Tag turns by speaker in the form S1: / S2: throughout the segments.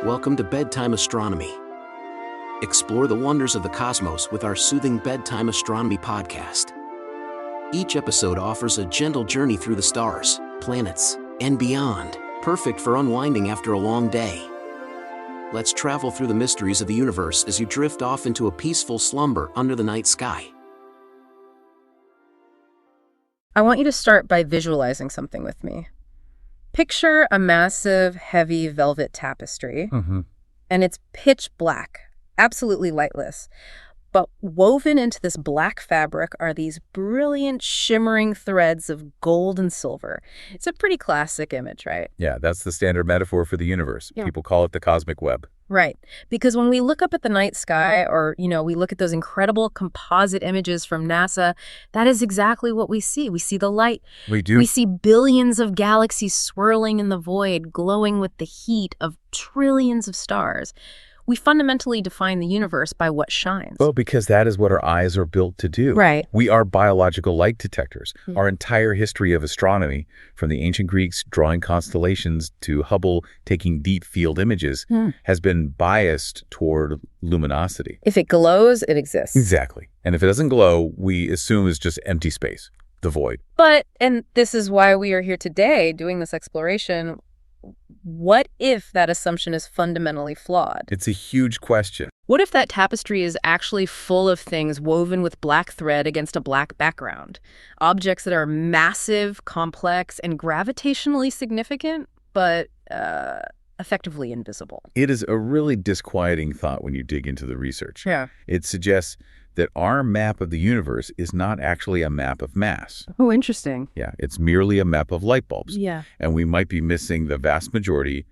S1: Welcome to Bedtime Astronomy. Explore the wonders of the cosmos with our soothing Bedtime Astronomy podcast. Each episode offers a gentle journey through the stars, planets, and beyond, perfect for unwinding after a long day. Let's travel through the mysteries of the universe as you drift off into a peaceful slumber under the night sky.
S2: I want you to start by visualizing something with me. Picture a massive, heavy velvet tapestry, and it's pitch black, absolutely lightless. But woven into this black fabric are these brilliant, shimmering threads of gold and silver. It's a pretty classic image, right?
S3: Yeah, that's the standard metaphor for the universe.
S2: Yeah.
S3: People call it the cosmic web.
S2: Right. Because when we look up at the night sky or, we look at those incredible composite images from NASA, that is exactly what we see. We see the light.
S3: We do.
S2: We see billions of galaxies swirling in the void, glowing with the heat of trillions of stars. We fundamentally define the universe by what shines.
S3: Well, because that is what our eyes are built to do.
S2: Right.
S3: We are biological light detectors. Our entire history of astronomy, from the ancient Greeks drawing constellations to Hubble taking deep field images, has been biased toward luminosity.
S2: If it glows, it exists.
S3: Exactly. And if it doesn't glow, we assume it's just empty space, the void.
S2: But, and this is why we are here today doing this exploration, what if that assumption is fundamentally flawed?
S3: It's a huge question.
S2: What if that tapestry is actually full of things woven with black thread against a black background? Objects that are massive, complex, and gravitationally significant, but effectively invisible.
S3: It is a really disquieting thought when you dig into the research.
S2: Yeah.
S3: It suggests that our map of the universe is not actually a map of mass.
S2: Oh, interesting.
S3: Yeah, it's merely a map of light bulbs.
S2: Yeah.
S3: And we might be missing the vast majority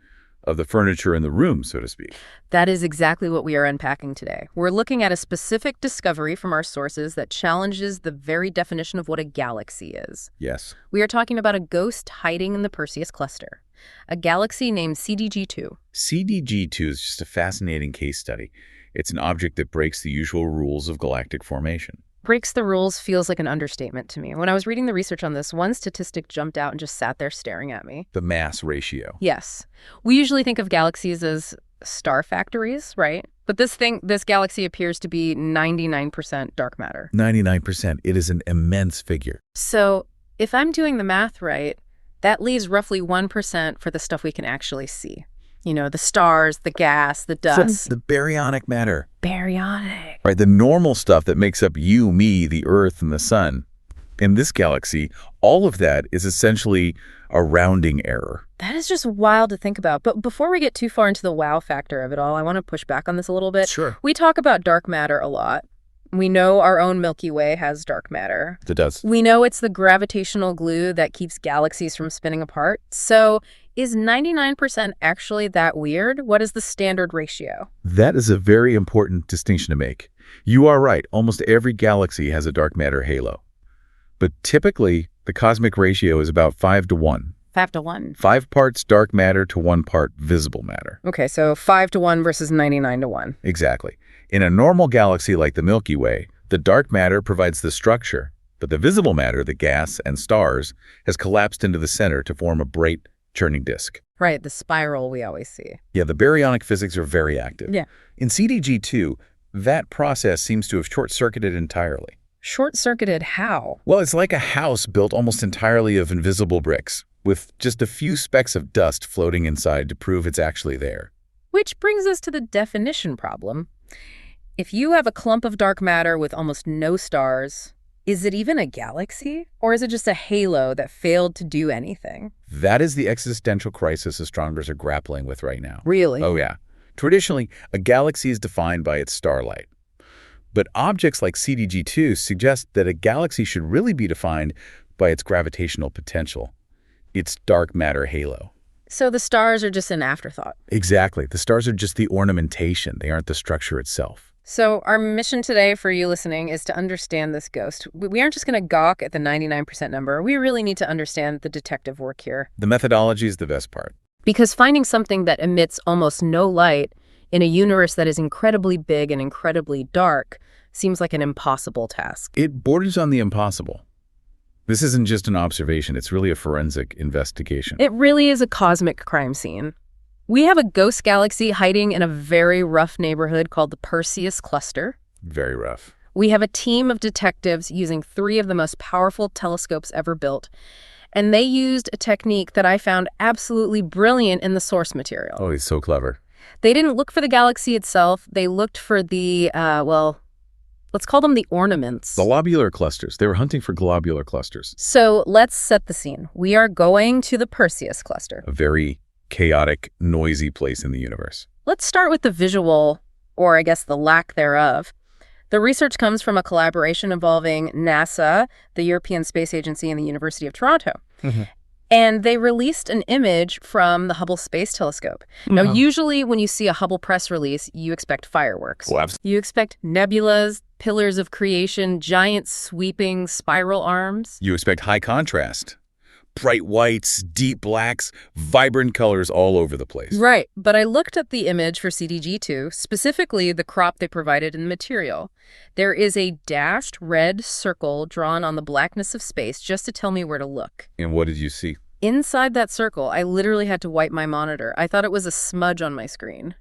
S3: of the furniture in the room, so to speak.
S2: That is exactly what we are unpacking today. We're looking at a specific discovery from our sources that challenges the very definition of what a galaxy is.
S3: Yes.
S2: We are talking about a ghost hiding in the Perseus Cluster, a galaxy named CDG2.
S3: CDG2 is just a fascinating case study. It's an object that breaks the usual rules of galactic formation.
S2: Breaks the rules feels like an understatement to me. When I was reading the research on this, one statistic jumped out and just sat there staring at me.
S3: The mass ratio.
S2: Yes. We usually think of galaxies as star factories, right? But this galaxy appears to be 99% dark matter.
S3: 99%. It is an immense figure.
S2: So if I'm doing the math right, that leaves roughly 1% for the stuff we can actually see. The stars, the gas, the dust.
S3: The baryonic matter.
S2: Baryonic.
S3: Right, the normal stuff that makes up you, me, the Earth, and the Sun. In this galaxy, all of that is essentially a rounding error.
S2: That is just wild to think about. But before we get too far into the wow factor of it all, I want to push back on this a little bit.
S3: Sure.
S2: We talk about dark matter a lot. We know our own Milky Way has dark matter.
S3: It does.
S2: We know it's the gravitational glue that keeps galaxies from spinning apart. So is 99% actually that weird? What is the standard ratio?
S3: That is a very important distinction to make. You are right. Almost every galaxy has a dark matter halo. But typically, the cosmic ratio is about 5 to 1.
S2: 5 to 1.
S3: 5 parts dark matter to 1 part visible matter.
S2: Okay, so 5 to 1 versus 99 to 1.
S3: Exactly. In a normal galaxy like the Milky Way, the dark matter provides the structure, but the visible matter, the gas and stars, has collapsed into the center to form a bright, churning disk.
S2: Right, the spiral we always see.
S3: Yeah, the baryonic physics are very active.
S2: Yeah.
S3: In CDG2, that process seems to have short-circuited entirely.
S2: Short-circuited how?
S3: Well, it's like a house built almost entirely of invisible bricks, with just a few specks of dust floating inside to prove it's actually there.
S2: Which brings us to the definition problem. If you have a clump of dark matter with almost no stars, is it even a galaxy? Or is it just a halo that failed to do anything?
S3: That is the existential crisis astronomers are grappling with right now.
S2: Really?
S3: Oh, yeah. Traditionally, a galaxy is defined by its starlight. But objects like CDG2 suggest that a galaxy should really be defined by its gravitational potential, its dark matter halo.
S2: So the stars are just an afterthought.
S3: Exactly. The stars are just the ornamentation. They aren't the structure itself.
S2: So our mission today for you listening is to understand this ghost. We aren't just going to gawk at the 99% number. We really need to understand the detective work here.
S3: The methodology is the best part.
S2: Because finding something that emits almost no light in a universe that is incredibly big and incredibly dark seems like an impossible task.
S3: It borders on the impossible. This isn't just an observation. It's really a forensic investigation.
S2: It really is a cosmic crime scene. We have a ghost galaxy hiding in a very rough neighborhood called the Perseus Cluster.
S3: Very rough.
S2: We have a team of detectives using 3 of the most powerful telescopes ever built. And they used a technique that I found absolutely brilliant in the source material.
S3: Oh, he's so clever.
S2: They didn't look for the galaxy itself. They looked for the, let's call them the ornaments.
S3: The globular clusters. They were hunting for globular clusters.
S2: So let's set the scene. We are going to the Perseus Cluster.
S3: A very chaotic, noisy place in the universe.
S2: Let's start with the visual, or I guess the lack thereof. The research comes from a collaboration involving NASA, the European Space Agency, and the University of Toronto. Mm-hmm. And they released an image from the Hubble Space Telescope. Mm-hmm. Now, usually when you see a Hubble press release, you expect fireworks.
S3: Well,
S2: you expect nebulas, pillars of creation, giant sweeping spiral arms.
S3: You expect high contrast. Bright whites, deep blacks, vibrant colors all over the place.
S2: Right. But I looked at the image for CDG2, specifically the crop they provided in the material. There is a dashed red circle drawn on the blackness of space just to tell me where to look.
S3: And what did you see?
S2: Inside that circle, I literally had to wipe my monitor. I thought it was a smudge on my screen.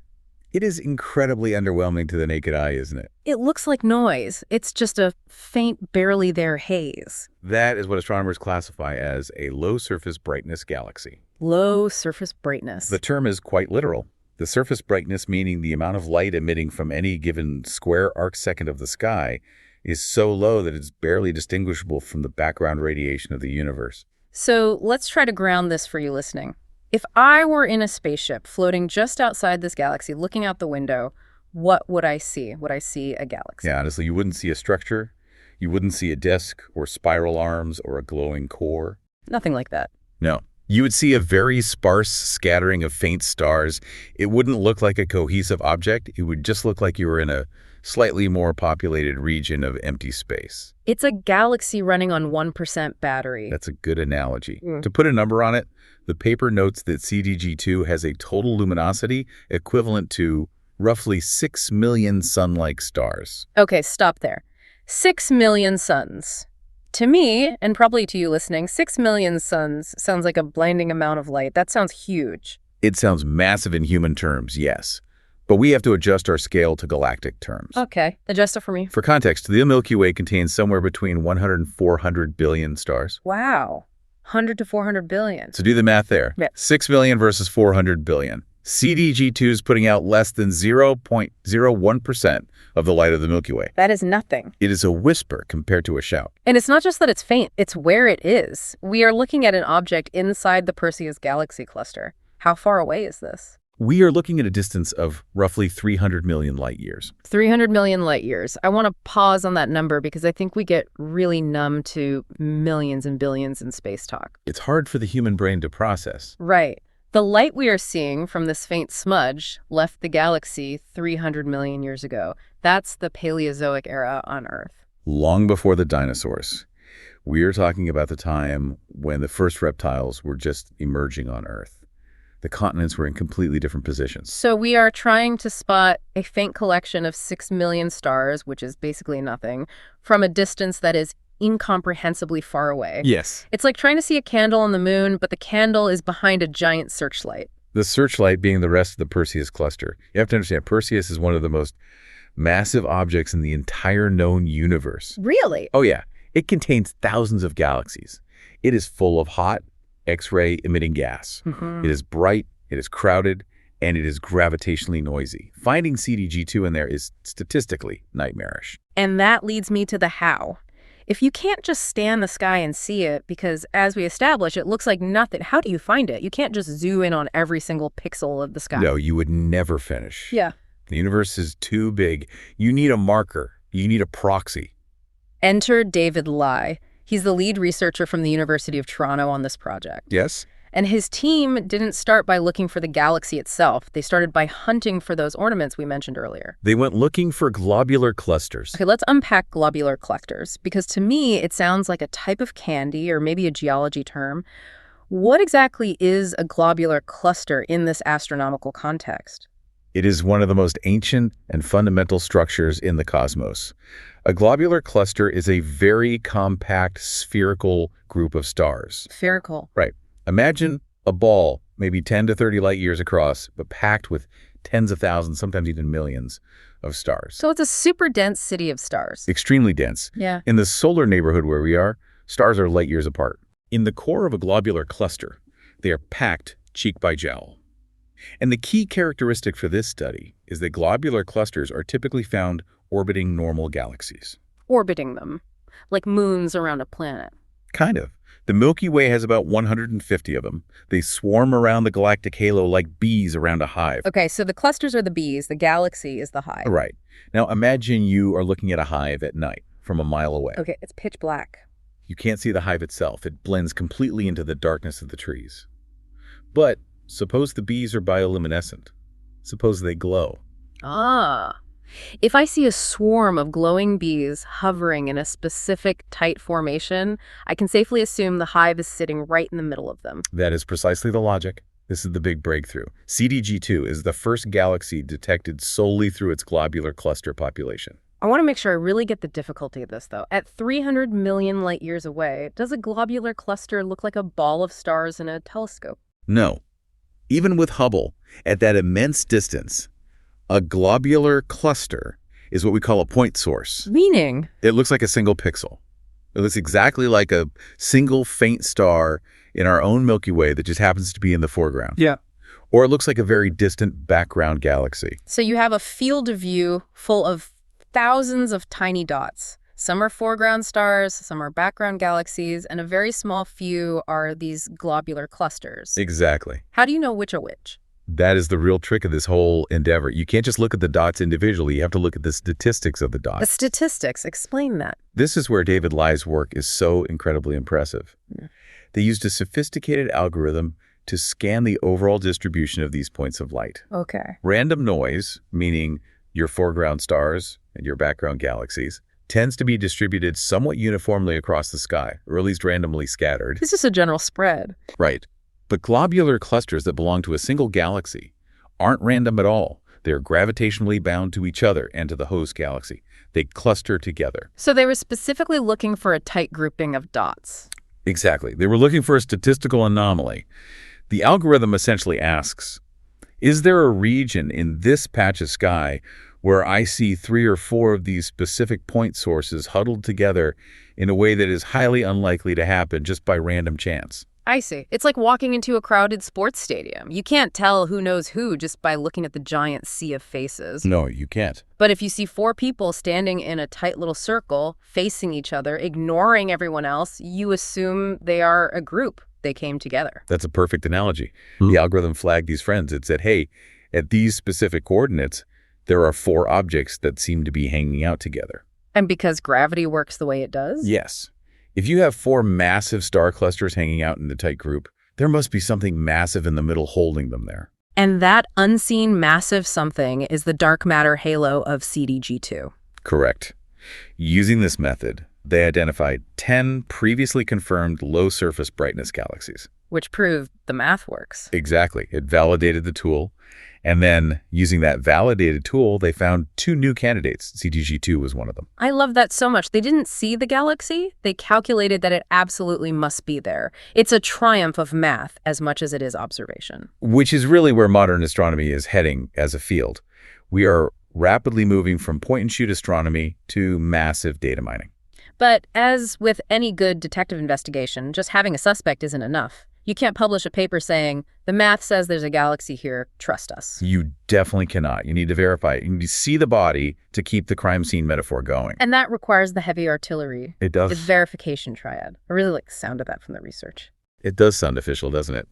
S3: It is incredibly underwhelming to the naked eye, isn't it?
S2: It looks like noise. It's just a faint, barely there haze.
S3: That is what astronomers classify as a low surface brightness galaxy.
S2: Low surface brightness.
S3: The term is quite literal. The surface brightness, meaning the amount of light emitting from any given square arcsecond of the sky, is so low that it's barely distinguishable from the background radiation of the universe.
S2: So let's try to ground this for you listening. If I were in a spaceship floating just outside this galaxy, looking out the window, what would I see? Would I see a galaxy?
S3: Yeah, honestly, you wouldn't see a structure. You wouldn't see a disk or spiral arms or a glowing core.
S2: Nothing like that.
S3: No. You would see a very sparse scattering of faint stars. It wouldn't look like a cohesive object. It would just look like you were in a slightly more populated region of empty space.
S2: It's a galaxy running on 1% battery.
S3: That's a good analogy. To put a number on it, the paper notes that CDG2 has a total luminosity equivalent to roughly 6 million sun-like stars.
S2: Okay, stop there. 6 million suns. To me, and probably to you listening, 6 million suns sounds like a blinding amount of light. That sounds huge.
S3: It sounds massive in human terms, yes. But we have to adjust our scale to galactic terms.
S2: Okay, adjust it for me.
S3: For context, the Milky Way contains somewhere between 100 and 400 billion stars.
S2: Wow. 100 to 400 billion.
S3: So do the math there.
S2: Yeah.
S3: 6 million versus 400 billion. CDG2 is putting out less than 0.01% of the light of the Milky Way.
S2: That is nothing.
S3: It is a whisper compared to a shout.
S2: And it's not just that it's faint, it's where it is. We are looking at an object inside the Perseus galaxy cluster. How far away is this?
S3: We are looking at a distance of roughly 300 million light years.
S2: 300 million light years. I want to pause on that number because I think we get really numb to millions and billions in space talk.
S3: It's hard for the human brain to process.
S2: Right. The light we are seeing from this faint smudge left the galaxy 300 million years ago. That's the Paleozoic era on Earth.
S3: Long before the dinosaurs. We're talking about the time when the first reptiles were just emerging on Earth. The continents were in completely different positions.
S2: So we are trying to spot a faint collection of 6 million stars, which is basically nothing, from a distance that is incomprehensibly far away.
S3: Yes.
S2: It's like trying to see a candle on the moon, but the candle is behind a giant searchlight.
S3: The searchlight being the rest of the Perseus cluster. You have to understand, Perseus is one of the most massive objects in the entire known universe.
S2: Really?
S3: Oh, yeah. It contains thousands of galaxies. It is full of hot, X-ray emitting gas. Mm-hmm. It is bright, it is crowded, and it is gravitationally noisy. Finding CDG2 in there is statistically nightmarish.
S2: And that leads me to the how. If you can't just stand the sky and see it, because as we established, it looks like nothing, how do you find it? You can't just zoom in on every single pixel of the sky.
S3: No, you would never finish.
S2: Yeah.
S3: The universe is too big. You need a marker. You need a proxy.
S2: Enter David Lai. He's the lead researcher from the University of Toronto on this project.
S3: Yes.
S2: And his team didn't start by looking for the galaxy itself. They started by hunting for those ornaments we mentioned earlier.
S3: They went looking for globular clusters.
S2: Okay, let's unpack globular clusters, because to me, it sounds like a type of candy or maybe a geology term. What exactly is a globular cluster in this astronomical context?
S3: It is one of the most ancient and fundamental structures in the cosmos. A globular cluster is a very compact spherical group of stars.
S2: Spherical.
S3: Right. Imagine a ball maybe 10 to 30 light years across, but packed with tens of thousands, sometimes even millions of stars.
S2: So it's a super dense city of stars.
S3: Extremely dense.
S2: Yeah.
S3: In the solar neighborhood where we are, stars are light years apart. In the core of a globular cluster, they are packed cheek by jowl. And the key characteristic for this study is that globular clusters are typically found orbiting normal galaxies.
S2: Orbiting them, like moons around a planet.
S3: Kind of. The Milky Way has about 150 of them. They swarm around the galactic halo like bees around a hive.
S2: Okay, so the clusters are the bees, the galaxy is the hive.
S3: Right. Now imagine you are looking at a hive at night from a mile away.
S2: Okay, it's pitch black.
S3: You can't see the hive itself. It blends completely into the darkness of the trees. But suppose the bees are bioluminescent. Suppose they glow.
S2: Ah. If I see a swarm of glowing bees hovering in a specific tight formation, I can safely assume the hive is sitting right in the middle of them.
S3: That is precisely the logic. This is the big breakthrough. CDG2 is the first galaxy detected solely through its globular cluster population.
S2: I want to make sure I really get the difficulty of this, though. At 300 million light years away, does a globular cluster look like a ball of stars in a telescope?
S3: No. Even with Hubble, at that immense distance, a globular cluster is what we call a point source.
S2: Meaning?
S3: It looks like a single pixel. It looks exactly like a single faint star in our own Milky Way that just happens to be in the foreground.
S4: Yeah.
S3: Or it looks like a very distant background galaxy.
S2: So you have a field of view full of thousands of tiny dots. Some are foreground stars, some are background galaxies, and a very small few are these globular clusters.
S3: Exactly.
S2: How do you know which are which?
S3: That is the real trick of this whole endeavor. You can't just look at the dots individually. You have to look at the statistics of the dots.
S2: The statistics, explain that.
S3: This is where David Lie's work is so incredibly impressive.
S2: Yeah.
S3: They used a sophisticated algorithm to scan the overall distribution of these points of light.
S2: Okay.
S3: Random noise, meaning your foreground stars and your background galaxies, tends to be distributed somewhat uniformly across the sky, or at least randomly scattered.
S2: It's just a general spread.
S3: Right. But globular clusters that belong to a single galaxy aren't random at all. They're gravitationally bound to each other and to the host galaxy. They cluster together.
S2: So they were specifically looking for a tight grouping of dots.
S3: Exactly. They were looking for a statistical anomaly. The algorithm essentially asks, is there a region in this patch of sky where I see 3 or 4 of these specific point sources huddled together in a way that is highly unlikely to happen just by random chance?
S2: I see. It's like walking into a crowded sports stadium. You can't tell who knows who just by looking at the giant sea of faces.
S3: No, you can't.
S2: But if you see 4 people standing in a tight little circle, facing each other, ignoring everyone else, you assume they are a group. They came together.
S3: That's a perfect analogy. The algorithm flagged these friends. It said, hey, at these specific coordinates, there are 4 objects that seem to be hanging out together.
S2: And because gravity works the way it does?
S3: Yes. If you have 4 massive star clusters hanging out in the tight group, there must be something massive in the middle holding them there.
S2: And that unseen massive something is the dark matter halo of CDG2.
S3: Correct. Using this method, they identified 10 previously confirmed low-surface brightness galaxies.
S2: Which proved the math works.
S3: Exactly. It validated the tool. And then, using that validated tool, they found 2 new candidates. CDG2 was one of them.
S2: I love that so much. They didn't see the galaxy. They calculated that it absolutely must be there. It's a triumph of math as much as it is observation.
S3: Which is really where modern astronomy is heading as a field. We are rapidly moving from point-and-shoot astronomy to massive data mining.
S2: But as with any good detective investigation, just having a suspect isn't enough. You can't publish a paper saying, the math says there's a galaxy here, trust us.
S3: You definitely cannot. You need to verify it. You need to see the body to keep the crime scene metaphor going.
S2: And that requires the heavy artillery.
S3: It does.
S2: The verification triad. I really like the sound of that from the research.
S3: It does sound official, doesn't it?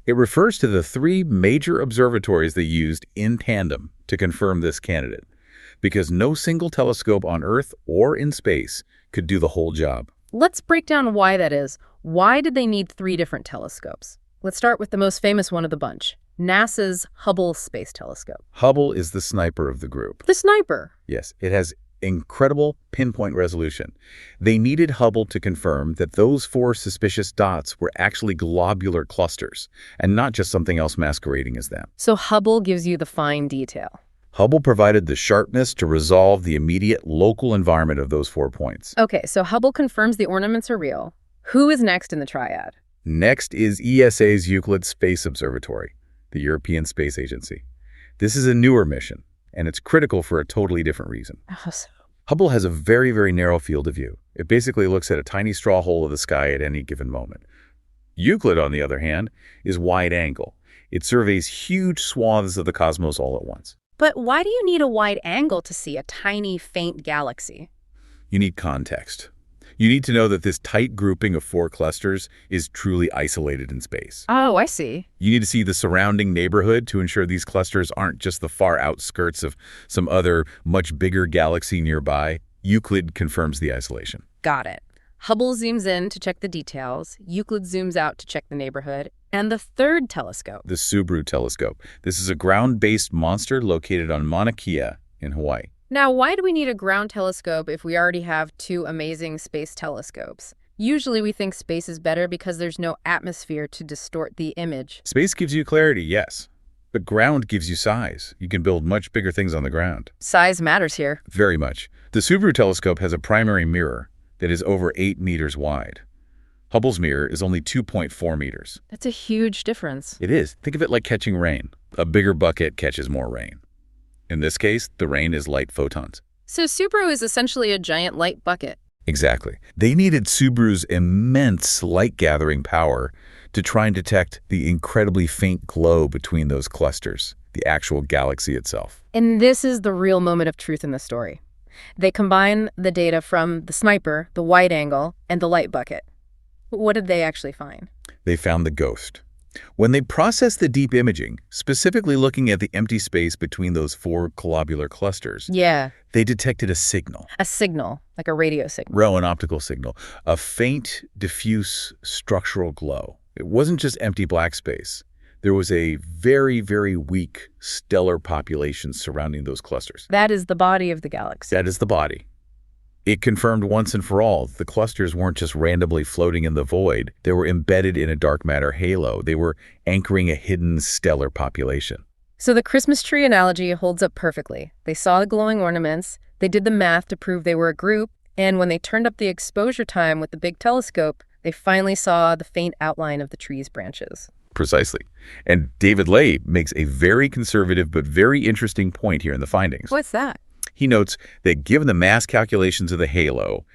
S3: It refers to the 3 major observatories they used in tandem to confirm this candidate, because no single telescope on Earth or in space could do the whole job.
S2: Let's break down why that is. Why did they need 3 different telescopes? Let's start with the most famous one of the bunch, NASA's Hubble Space Telescope.
S3: Hubble is the sniper of the group.
S2: The sniper?
S3: Yes, it has incredible pinpoint resolution. They needed Hubble to confirm that those 4 suspicious dots were actually globular clusters and not just something else masquerading as them.
S2: So Hubble gives you the fine detail.
S3: Hubble provided the sharpness to resolve the immediate local environment of those 4 points.
S2: Okay, so Hubble confirms the ornaments are real. Who is next in the triad?
S3: Next is ESA's Euclid Space Observatory, the European Space Agency. This is a newer mission, and it's critical for a totally different reason. Hubble has a very, very narrow field of view. It basically looks at a tiny straw hole of the sky at any given moment. Euclid, on the other hand, is wide angle. It surveys huge swaths of the cosmos all at once.
S2: But why do you need a wide angle to see a tiny, faint galaxy?
S3: You need context. You need to know that this tight grouping of 4 clusters is truly isolated in space.
S2: Oh, I see.
S3: You need to see the surrounding neighborhood to ensure these clusters aren't just the far outskirts of some other much bigger galaxy nearby. Euclid confirms the isolation.
S2: Got it. Hubble zooms in to check the details, Euclid zooms out to check the neighborhood, and the third telescope.
S3: The Subaru telescope. This is a ground-based monster located on Mauna Kea in Hawaii.
S2: Now, why do we need a ground telescope if we already have 2 amazing space telescopes? Usually we think space is better because there's no atmosphere to distort the image.
S3: Space gives you clarity, yes. But ground gives you size. You can build much bigger things on the ground.
S2: Size matters here.
S3: Very much. The Subaru telescope has a primary mirror that is over 8 meters wide. Hubble's mirror is only 2.4 meters.
S2: That's a huge difference.
S3: It is. Think of it like catching rain. A bigger bucket catches more rain. In this case, the rain is light photons.
S2: So Subaru is essentially a giant light bucket.
S3: Exactly. They needed Subaru's immense light-gathering power to try and detect the incredibly faint glow between those clusters, the actual galaxy itself.
S2: And this is the real moment of truth in the story. They combine the data from the sniper, the wide angle, and the light bucket. What did they actually find?
S3: They found the ghost. When they processed the deep imaging, specifically looking at the empty space between those 4 globular clusters, they detected a signal.
S2: A signal, like a radio signal.
S3: An optical signal. A faint, diffuse structural glow. It wasn't just empty black space. There was a very, very weak stellar population surrounding those clusters.
S2: That is the body of the galaxy.
S3: That is the body. It confirmed once and for all the clusters weren't just randomly floating in the void. They were embedded in a dark matter halo. They were anchoring a hidden stellar population.
S2: So the Christmas tree analogy holds up perfectly. They saw the glowing ornaments, they did the math to prove they were a group, and when they turned up the exposure time with the big telescope, they finally saw the faint outline of the tree's branches.
S3: Precisely. And David Ley makes a very conservative but very interesting point here in the findings.
S2: What's that?
S3: He notes that given the mass calculations of the halo,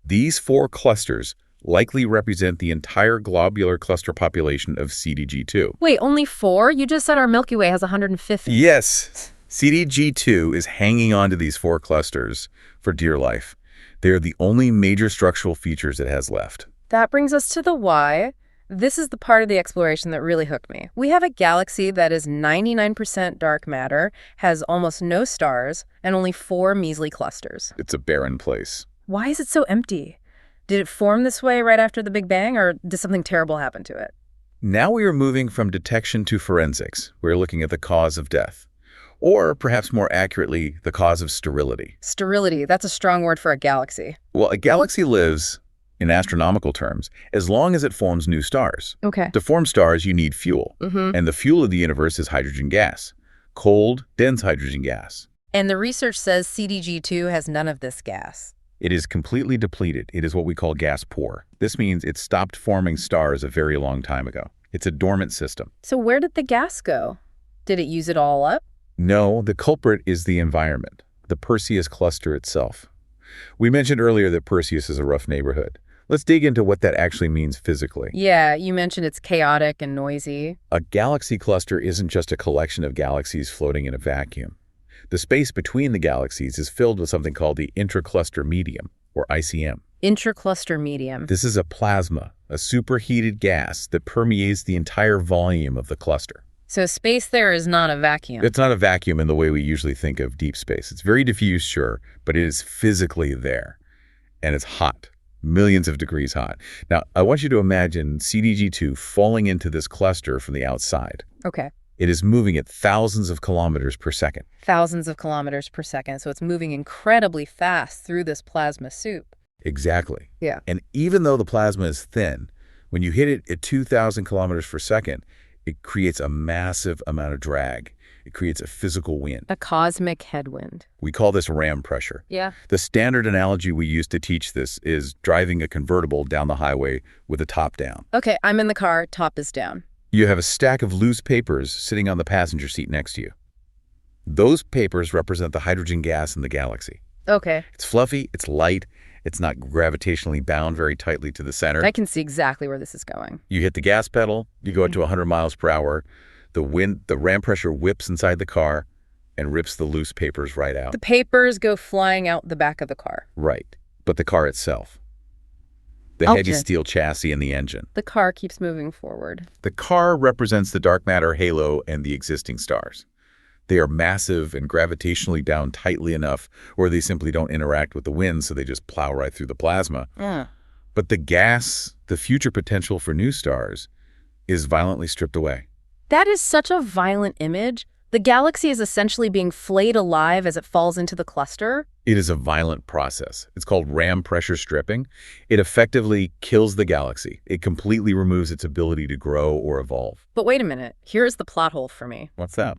S3: these 4 clusters likely represent the entire globular cluster population of CDG2.
S2: Wait, only 4? You just said our Milky Way has 150.
S3: Yes. CDG2 is hanging on to these 4 clusters for dear life. They are the only major structural features it has left.
S2: That brings us to the why. This is the part of the exploration that really hooked me. We have a galaxy that is 99% dark matter, has almost no stars, and only 4 measly clusters.
S3: It's a barren place.
S2: Why is it so empty? Did it form this way right after the Big Bang, or did something terrible happen to it?
S3: Now we are moving from detection to forensics. We're looking at the cause of death. Or, perhaps more accurately, the cause of sterility.
S2: Sterility, that's a strong word for a galaxy.
S3: Well, a galaxy lives, in astronomical terms, as long as it forms new stars.
S2: Okay.
S3: To form stars, you need fuel. And the fuel of the universe is hydrogen gas. Cold, dense hydrogen gas.
S2: And the research says CDG2 has none of this gas.
S3: It is completely depleted. It is what we call gas poor. This means it stopped forming stars a very long time ago. It's a dormant system.
S2: So where did the gas go? Did it use it all up?
S3: No, the culprit is the environment, the Perseus Cluster itself. We mentioned earlier that Perseus is a rough neighborhood. Let's dig into what that actually means physically.
S2: Yeah, you mentioned it's chaotic and noisy.
S3: A galaxy cluster isn't just a collection of galaxies floating in a vacuum. The space between the galaxies is filled with something called the intracluster medium, or ICM.
S2: Intracluster medium.
S3: This is a plasma, a superheated gas that permeates the entire volume of the cluster.
S2: So space there is not a vacuum.
S3: It's not a vacuum in the way we usually think of deep space. It's very diffuse, sure, but it is physically there. And it's hot, millions of degrees hot. Now, I want you to imagine CDG2 falling into this cluster from the outside.
S2: Okay.
S3: It is moving at thousands of kilometers per second.
S2: Thousands of kilometers per second. So it's moving incredibly fast through this plasma soup.
S3: Exactly.
S2: Yeah.
S3: And even though the plasma is thin, when you hit it at 2,000 kilometers per second, it creates a massive amount of drag. It creates a physical wind.
S2: A cosmic headwind.
S3: We call this ram pressure.
S2: Yeah.
S3: The standard analogy we use to teach this is driving a convertible down the highway with the top down.
S2: Okay, I'm in the car, top is down.
S3: You have a stack of loose papers sitting on the passenger seat next to you. Those papers represent the hydrogen gas in the galaxy.
S2: Okay.
S3: It's fluffy, it's light, it's not gravitationally bound very tightly to the center.
S2: I can see exactly where this is going.
S3: You hit the gas pedal, you go up to 100 miles per hour, the ram pressure whips inside the car and rips the loose papers right out.
S2: The papers go flying out the back of the car.
S3: Right. But the car itself, the heavy steel chassis and the engine.
S2: The car keeps moving forward.
S3: The car represents the dark matter halo and the existing stars. They are massive and gravitationally bound tightly enough, or they simply don't interact with the wind, so they just plow right through the plasma. But the gas, the future potential for new stars, is violently stripped away.
S2: That is such a violent image. The galaxy is essentially being flayed alive as it falls into the cluster.
S3: It is a violent process. It's called ram pressure stripping. It effectively kills the galaxy. It completely removes its ability to grow or evolve.
S2: But wait a minute. Here's the plot hole for me.
S3: What's that?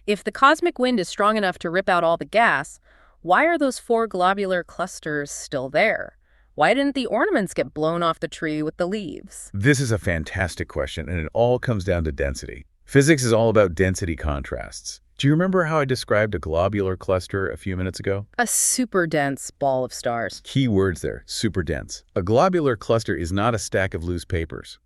S2: If the cosmic wind is strong enough to rip out all the gas, why are those 4 globular clusters still there? Why didn't the ornaments get blown off the tree with the leaves?
S3: This is a fantastic question, and it all comes down to density. Physics is all about density contrasts. Do you remember how I described a globular cluster a few minutes ago?
S2: A super dense ball of stars.
S3: Key words there, super dense. A globular cluster is not a stack of loose papers.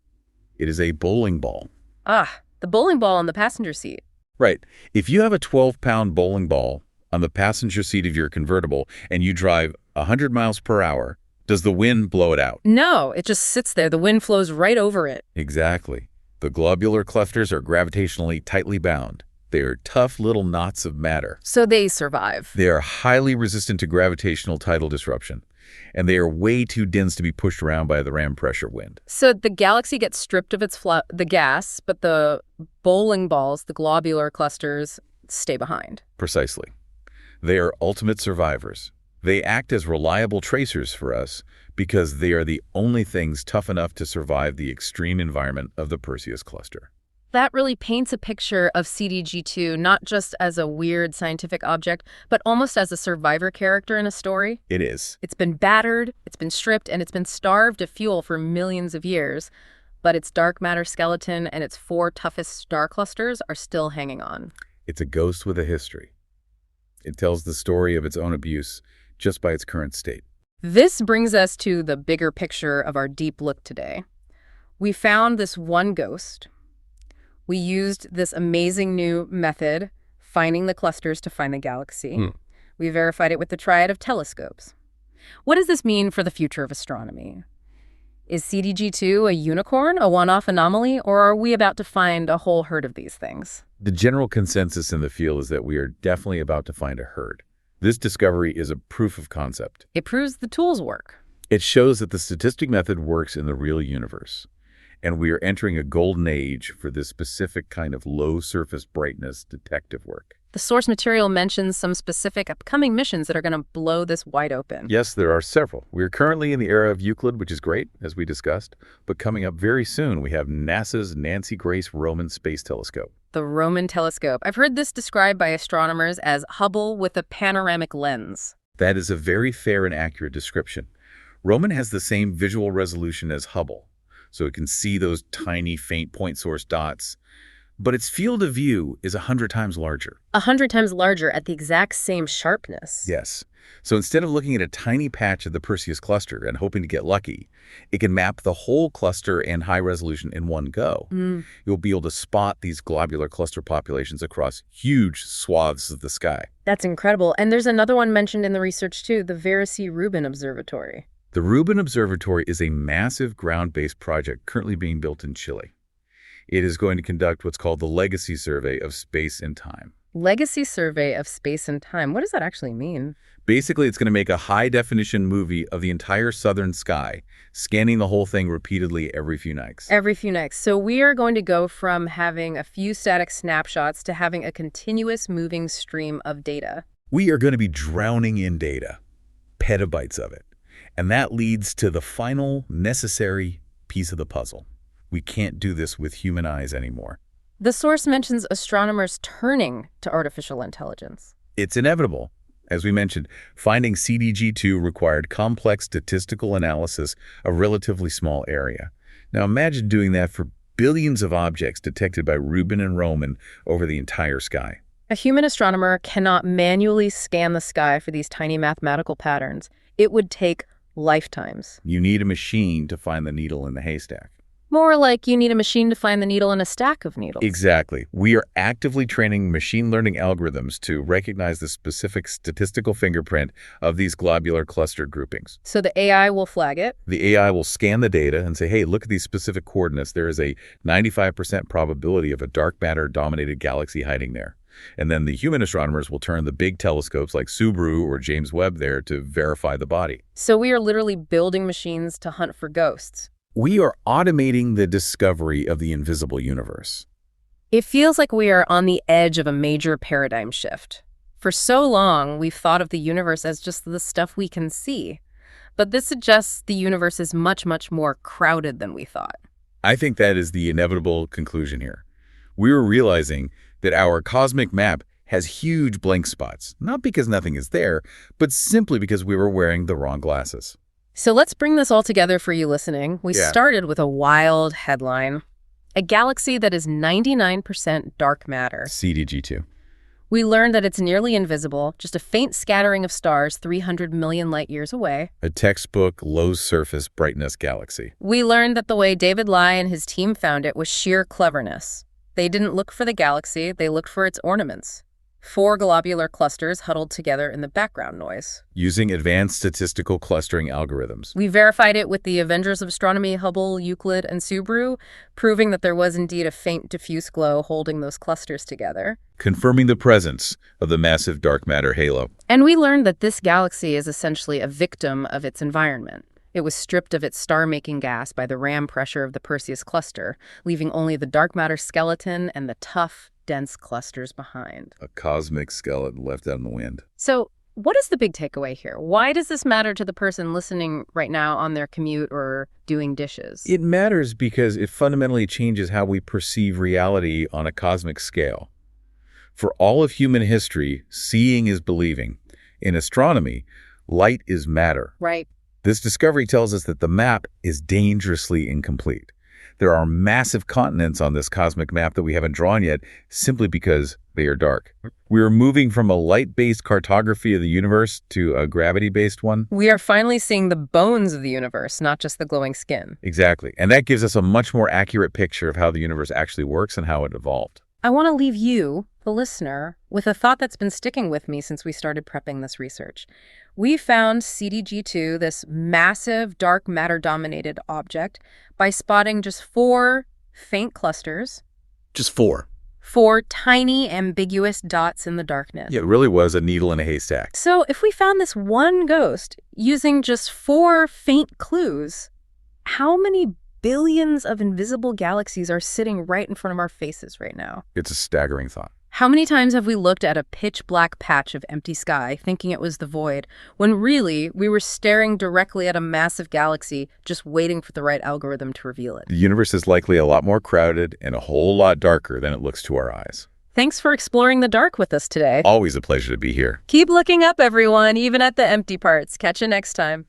S3: It is a bowling ball.
S2: Ah, the bowling ball on the passenger seat.
S3: Right. If you have a 12-pound bowling ball on the passenger seat of your convertible and you drive 100 miles per hour, does the wind blow it out?
S2: No, it just sits there. The wind flows right over it.
S3: Exactly. The globular clusters are gravitationally tightly bound. They are tough little knots of matter.
S2: So they survive.
S3: They are highly resistant to gravitational tidal disruption, and they are way too dense to be pushed around by the ram pressure wind.
S2: So the galaxy gets stripped of its the gas, but the bowling balls, the globular clusters, stay behind.
S3: Precisely. They are ultimate survivors. They act as reliable tracers for us because they are the only things tough enough to survive the extreme environment of the Perseus Cluster.
S2: That really paints a picture of CDG2 not just as a weird scientific object, but almost as a survivor character in a story.
S3: It is.
S2: It's been battered, it's been stripped, and it's been starved of fuel for millions of years. But its dark matter skeleton and its 4 toughest star clusters are still hanging on.
S3: It's a ghost with a history. It tells the story of its own abuse just by its current state.
S2: This brings us to the bigger picture of our deep look today. We found this one ghost. We used this amazing new method, finding the clusters to find the galaxy. We verified it with the triad of telescopes. What does this mean for the future of astronomy? Is CDG2 a unicorn, a one-off anomaly, or are we about to find a whole herd of these things?
S3: The general consensus in the field is that we are definitely about to find a herd. This discovery is a proof of concept.
S2: It proves the tools work.
S3: It shows that the statistic method works in the real universe, and we are entering a golden age for this specific kind of low surface brightness detective work.
S2: The source material mentions some specific upcoming missions that are going to blow this wide open.
S3: Yes, there are several. We are currently in the era of Euclid, which is great, as we discussed, but coming up very soon, we have NASA's Nancy Grace Roman Space Telescope.
S2: The Roman telescope. I've heard this described by astronomers as Hubble with a panoramic lens.
S3: That is a very fair and accurate description. Roman has the same visual resolution as Hubble, so it can see those tiny, faint point source dots. But its field of view is 100 times larger.
S2: 100 times larger at the exact same sharpness.
S3: Yes. So instead of looking at a tiny patch of the Perseus cluster and hoping to get lucky, it can map the whole cluster and high resolution in one go. You'll be able to spot these globular cluster populations across huge swaths of the sky.
S2: That's incredible. And there's another one mentioned in the research too, the Rubin Observatory.
S3: The Rubin Observatory is a massive ground-based project currently being built in Chile. It is going to conduct what's called the Legacy Survey of Space and Time.
S2: Legacy Survey of Space and Time. What does that actually mean?
S3: Basically, it's going to make a high-definition movie of the entire southern sky, scanning the whole thing repeatedly every few nights.
S2: Every few nights. So we are going to go from having a few static snapshots to having a continuous moving stream of data.
S3: We are going to be drowning in data, petabytes of it. And that leads to the final necessary piece of the puzzle. We can't do this with human eyes anymore.
S2: The source mentions astronomers turning to artificial intelligence.
S3: It's inevitable. As we mentioned, finding CDG2 required complex statistical analysis of a relatively small area. Now imagine doing that for billions of objects detected by Rubin and Roman over the entire sky.
S2: A human astronomer cannot manually scan the sky for these tiny mathematical patterns. It would take lifetimes.
S3: You need a machine to find the needle in the haystack.
S2: More like you need a machine to find the needle in a stack of needles.
S3: Exactly. We are actively training machine learning algorithms to recognize the specific statistical fingerprint of these globular cluster groupings.
S2: So the AI will flag it.
S3: The AI will scan the data and say, hey, look at these specific coordinates. There is a 95% probability of a dark matter-dominated galaxy hiding there. And then the human astronomers will turn the big telescopes like Subaru or James Webb there to verify the body.
S2: So we are literally building machines to hunt for ghosts.
S3: We are automating the discovery of the invisible universe.
S2: It feels like we are on the edge of a major paradigm shift. For so long, we've thought of the universe as just the stuff we can see. But this suggests the universe is much, much more crowded than we thought.
S3: I think that is the inevitable conclusion here. We were realizing that our cosmic map has huge blank spots, not because nothing is there, but simply because we were wearing the wrong glasses.
S2: So let's bring this all together for you listening. We started with a wild headline. A galaxy that is 99% dark matter.
S3: CDG2.
S2: We learned that it's nearly invisible, just a faint scattering of stars 300 million light years away.
S3: A textbook low-surface brightness galaxy.
S2: We learned that the way David Lai and his team found it was sheer cleverness. They didn't look for the galaxy, they looked for its ornaments. 4 globular clusters huddled together in the background noise.
S3: Using advanced statistical clustering algorithms.
S2: We verified it with the Avengers of Astronomy, Hubble, Euclid, and Subaru, proving that there was indeed a faint diffuse glow holding those clusters together.
S3: Confirming the presence of the massive dark matter halo.
S2: And we learned that this galaxy is essentially a victim of its environment. It was stripped of its star-making gas by the ram pressure of the Perseus Cluster, leaving only the dark matter skeleton and the tough, dense clusters behind.
S3: A cosmic skeleton left out in the wind.
S2: So what is the big takeaway here? Why does this matter to the person listening right now on their commute or doing dishes?
S3: It matters because it fundamentally changes how we perceive reality on a cosmic scale. For all of human history, seeing is believing. In astronomy, light is matter.
S2: Right.
S3: This discovery tells us that the map is dangerously incomplete. There are massive continents on this cosmic map that we haven't drawn yet simply because they are dark. We are moving from a light-based cartography of the universe to a gravity-based one.
S2: We are finally seeing the bones of the universe, not just the glowing skin.
S3: Exactly. And that gives us a much more accurate picture of how the universe actually works and how it evolved.
S2: I want to leave you, the listener, with a thought that's been sticking with me since we started prepping this research. We found CDG2, this massive dark matter-dominated object, by spotting just 4 faint clusters.
S1: Just 4.
S2: 4 tiny, ambiguous dots in the darkness.
S3: Yeah, it really was a needle in a haystack.
S2: So if we found this one ghost using just 4 faint clues, how many billions of invisible galaxies are sitting right in front of our faces right now?
S3: It's a staggering thought.
S2: How many times have we looked at a pitch-black patch of empty sky thinking it was the void, when really we were staring directly at a massive galaxy just waiting for the right algorithm to reveal it?
S3: The universe is likely a lot more crowded and a whole lot darker than it looks to our eyes.
S2: Thanks for exploring the dark with us today.
S3: Always a pleasure to be here.
S2: Keep looking up, everyone, even at the empty parts. Catch you next time.